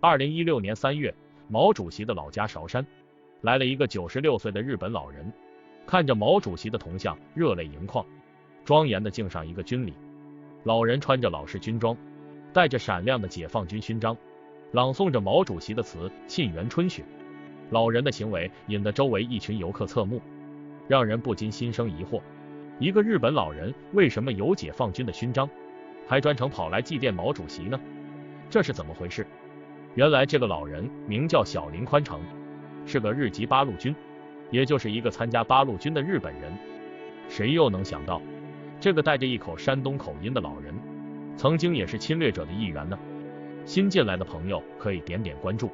2016年3月，毛主席的老家韶山来了一个96岁的日本老人，看着毛主席的铜像，热泪盈眶，庄严的敬上一个军礼。老人穿着老式军装，带着闪亮的解放军勋章，朗诵着毛主席的词《沁园春雪》。老人的行为引得周围一群游客侧目，让人不禁心生疑惑：一个日本老人为什么有解放军的勋章，还专程跑来祭奠毛主席呢？这是怎么回事？原来这个老人名叫小林宽诚，是个日籍八路军，也就是一个参加八路军的日本人。谁又能想到，这个带着一口山东口音的老人，曾经也是侵略者的一员呢？新进来的朋友可以点点关注，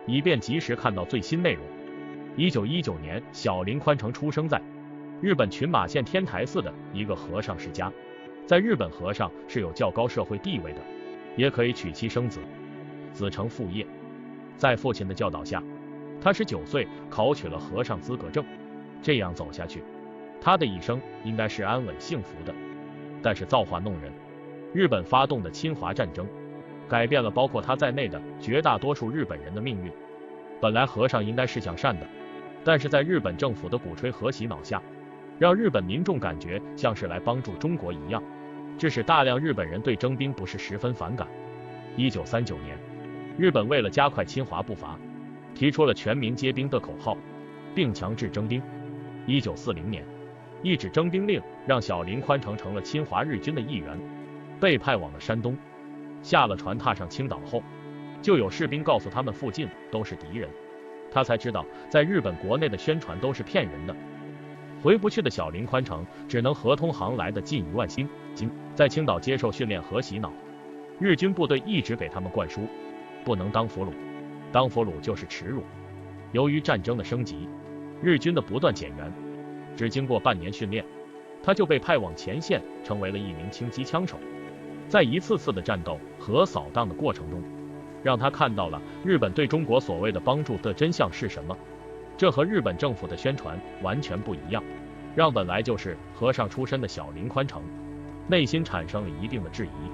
以便及时看到最新内容。1919年，小林宽诚出生在日本群马县天台寺的一个和尚世家。在日本，和尚是有较高社会地位的，也可以娶妻生子，子承父业。在父亲的教导下，他19岁考取了和尚资格证。这样走下去，他的一生应该是安稳幸福的。但是造化弄人，日本发动的侵华战争改变了包括他在内的绝大多数日本人的命运。本来和尚应该是向善的，但是在日本政府的鼓吹和洗脑下，让日本民众感觉像是来帮助中国一样，致使大量日本人对征兵不是十分反感。1939年，日本为了加快侵华步伐，提出了全民皆兵的口号，并强制征兵。1940年，一纸征兵令让小林宽诚成了侵华日军的一员，被派往了山东。下了船踏上青岛后，就有士兵告诉他们附近都是敌人，他才知道在日本国内的宣传都是骗人的。回不去的小林宽诚只能合同行来的近1万新金，在青岛接受训练和洗脑。日军部队一直给他们灌输不能当俘虏，当俘虏就是耻辱。由于战争的升级，日军的不断减员，只经过半年训练，他就被派往前线，成为了一名轻机枪手。在一次次的战斗和扫荡的过程中，让他看到了日本对中国所谓的帮助的真相是什么。这和日本政府的宣传完全不一样，让本来就是和尚出身的小林宽诚内心产生了一定的质疑，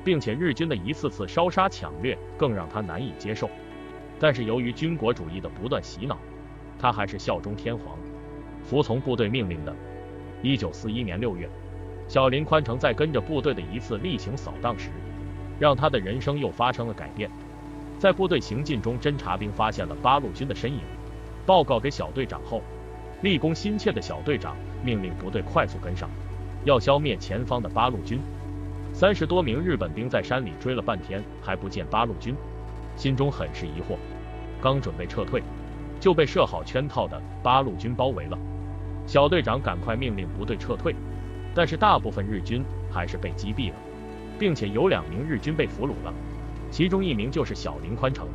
并且日军的一次次烧杀抢掠更让他难以接受。但是由于军国主义的不断洗脑，他还是效忠天皇，服从部队命令的。1941年6月，小林宽诚在跟着部队的一次例行扫荡时，让他的人生又发生了改变。在部队行进中，侦察兵发现了八路军的身影，报告给小队长后，立功心切的小队长命令部队快速跟上，要消灭前方的八路军。30多名日本兵在山里追了半天还不见八路军，心中很是疑惑，刚准备撤退，就被设好圈套的八路军包围了。小队长赶快命令部队撤退，但是大部分日军还是被击毙了，并且有2名日军被俘虏了，其中1名就是小林宽诚。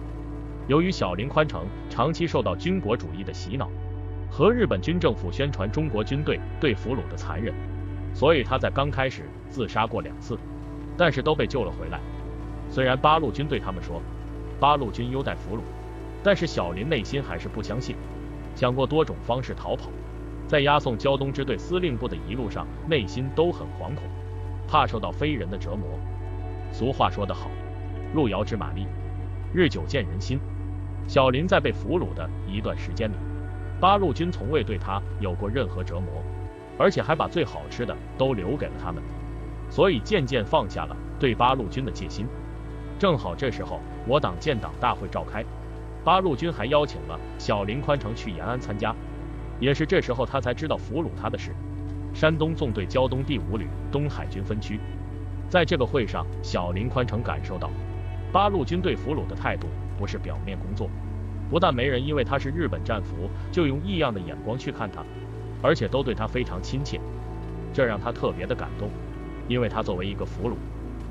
由于小林宽诚长期受到军国主义的洗脑，和日本军政府宣传中国军队对俘虏的残忍，所以他在刚开始自杀过2次，但是都被救了回来。虽然八路军对他们说八路军优待俘虏，但是小林内心还是不相信，想过多种方式逃跑。在押送胶东支队司令部的一路上，内心都很惶恐，怕受到非人的折磨。俗话说得好，路遥知马力，日久见人心。小林在被俘虏的一段时间里，八路军从未对他有过任何折磨，而且还把最好吃的都留给了他们，所以渐渐放下了对八路军的戒心。正好这时候我党建党大会召开，八路军还邀请了小林宽诚去延安参加。也是这时候他才知道俘虏他的是山东纵队胶东第5旅东海军分区。在这个会上，小林宽诚感受到八路军对俘虏的态度不是表面工作，不但没人因为他是日本战俘就用异样的眼光去看他，而且都对他非常亲切。这让他特别的感动，因为他作为一个俘虏，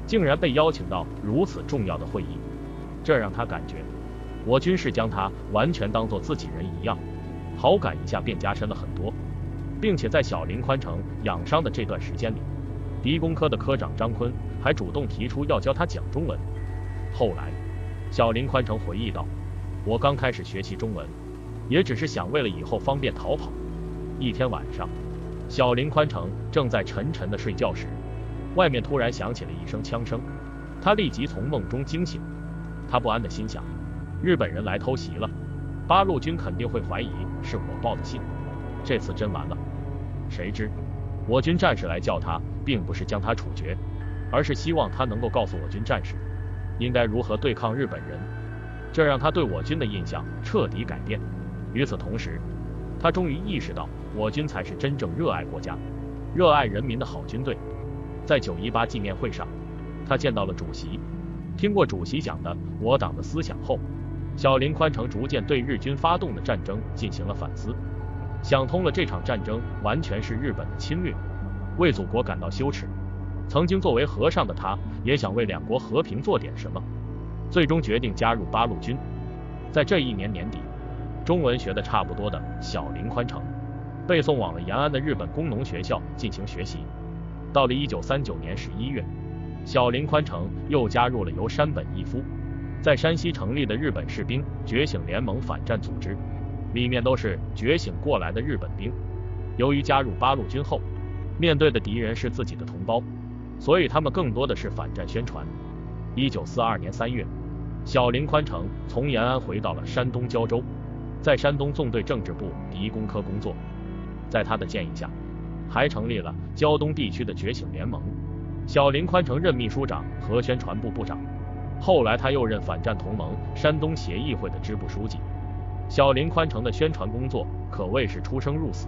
竟然被邀请到如此重要的会议，这让他感觉我军是将他完全当作自己人一样，好感一下便加深了很多。并且在小林宽诚养伤的这段时间里，敌工科的科长张坤还主动提出要教他讲中文。后来小林宽诚回忆道，我刚开始学习中文也只是想为了以后方便逃跑。一天晚上，小林宽诚正在沉沉的睡觉时，外面突然响起了一声枪声，他立即从梦中惊醒。他不安的心想，日本人来偷袭了，八路军肯定会怀疑是我报的信，这次真完了。谁知我军战士来叫他，并不是将他处决，而是希望他能够告诉我军战士应该如何对抗日本人，这让他对我军的印象彻底改变。与此同时，他终于意识到我军才是真正热爱国家、热爱人民的好军队。在9·18纪念会上，他见到了主席，听过主席讲的我党的思想后，小林宽诚逐渐对日军发动的战争进行了反思，想通了这场战争完全是日本的侵略，为祖国感到羞耻。曾经作为和尚的他，也想为两国和平做点什么，最终决定加入八路军。在这一年年底，中文学的差不多的小林宽诚被送往了延安的日本工农学校进行学习。到了1939年11月，小林宽诚又加入了由山本一夫在山西成立的日本士兵觉醒联盟反战组织，里面都是觉醒过来的日本兵。由于加入八路军后，面对的敌人是自己的同胞，所以他们更多的是反战宣传。1942年3月，小林宽诚从延安回到了山东胶州，在山东纵队政治部敌工科工作。在他的建议下，还成立了胶东地区的觉醒联盟。小林宽诚任秘书长和宣传部部长，后来他又任反战同盟山东协议会的支部书记。小林宽诚的宣传工作可谓是出生入死，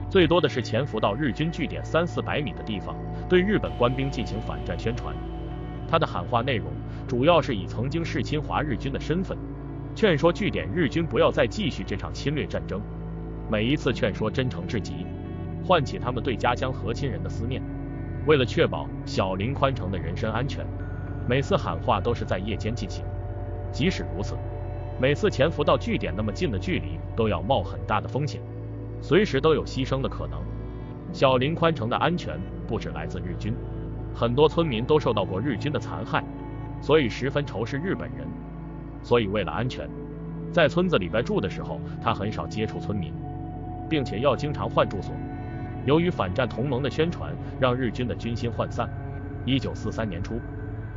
最多的是潜伏到日军据点300-400米的地方，对日本官兵进行反战宣传。他的喊话内容主要是以曾经是侵华日军的身份，劝说据点日军不要再继续这场侵略战争。每一次劝说真诚至极，唤起他们对家乡和亲人的思念。为了确保小林宽诚的人身安全，每次喊话都是在夜间进行。即使如此，每次潜伏到据点那么近的距离都要冒很大的风险，随时都有牺牲的可能。小林宽诚的安全不止来自日军，很多村民都受到过日军的残害，所以十分仇视日本人。所以为了安全，在村子里边住的时候，他很少接触村民，并且要经常换住所。由于反战同盟的宣传，让日军的军心涣散。1943年初，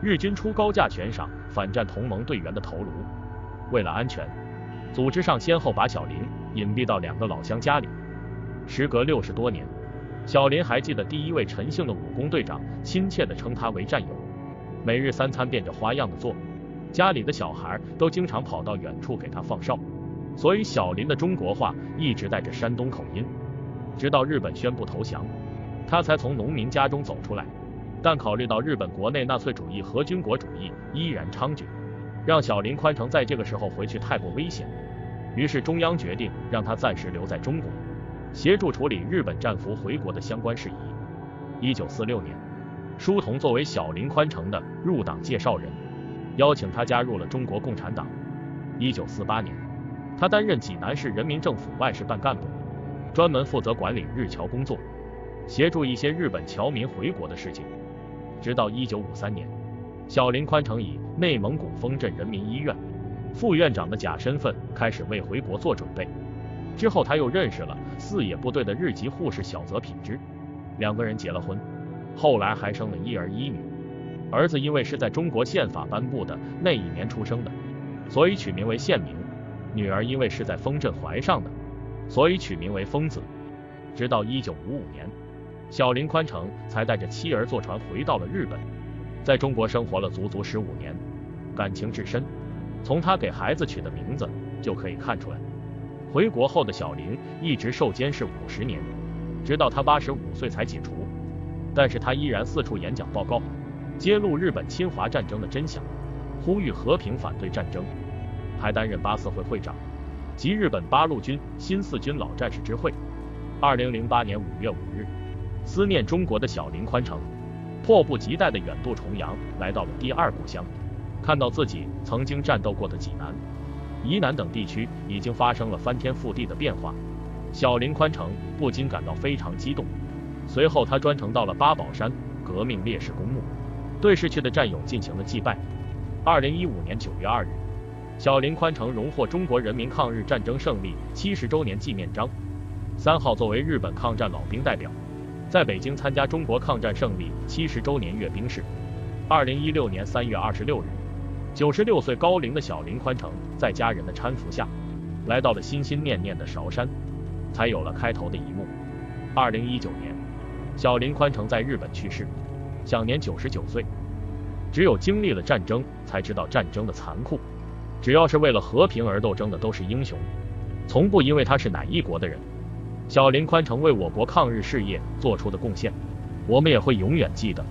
日军出高价悬赏反战同盟队员的头颅。为了安全，组织上先后把小林隐蔽到2个老乡家里。时隔60多年，小林还记得第一位陈姓的武工队长亲切地称他为战友，每日3餐变着花样的做，家里的小孩都经常跑到远处给他放哨，所以小林的中国话一直带着山东口音。直到日本宣布投降，他才从农民家中走出来。但考虑到日本国内纳粹主义和军国主义依然猖獗，让小林宽诚在这个时候回去太过危险，于是中央决定让他暂时留在中国，协助处理日本战俘回国的相关事宜。1946年，舒同作为小林宽诚的入党介绍人，邀请他加入了中国共产党。1948年，他担任济南市人民政府外事办干部，专门负责管理日侨工作，协助一些日本侨民回国的事情。直到1953年，小林宽诚以内蒙古丰镇人民医院副院长的假身份开始为回国做准备。之后他又认识了四野部队的日籍护士小泽品之，2个人结了婚，后来还生了1儿1女。儿子因为是在中国宪法颁布的那一年出生的，所以取名为宪明；女儿因为是在丰镇怀上的，所以取名为丰子。直到1955年，小林宽诚才带着妻儿坐船回到了日本，在中国生活了足足15年，感情至深。从他给孩子取的名字就可以看出来。回国后的小林一直受监视50年，直到他85岁才解除。但是他依然四处演讲报告，揭露日本侵华战争的真相，呼吁和平反对战争，还担任8·4会会长及日本八路军新四军老战士之会。2008年5月5日，思念中国的小林宽诚迫不及待地远渡重洋，来到了第2故乡，看到自己曾经战斗过的济南、宜南等地区已经发生了翻天覆地的变化，小林宽诚不禁感到非常激动。随后他专程到了八宝山革命烈士公墓，对逝去的战友进行了祭拜。2015年9月2日，小林宽诚荣获中国人民抗日战争胜利70周年纪念章。3号作为日本抗战老兵代表，在北京参加中国抗战胜利70周年阅兵式。2016年3月26日， 96岁高龄的小林宽诚，在家人的搀扶下，来到了心心念念的韶山，才有了开头的一幕。2019年，小林宽诚在日本去世，享年99岁。只有经历了战争，才知道战争的残酷。只要是为了和平而斗争的，都是英雄，从不因为他是哪一国的人。小林宽诚为我国抗日事业做出的贡献，我们也会永远记得。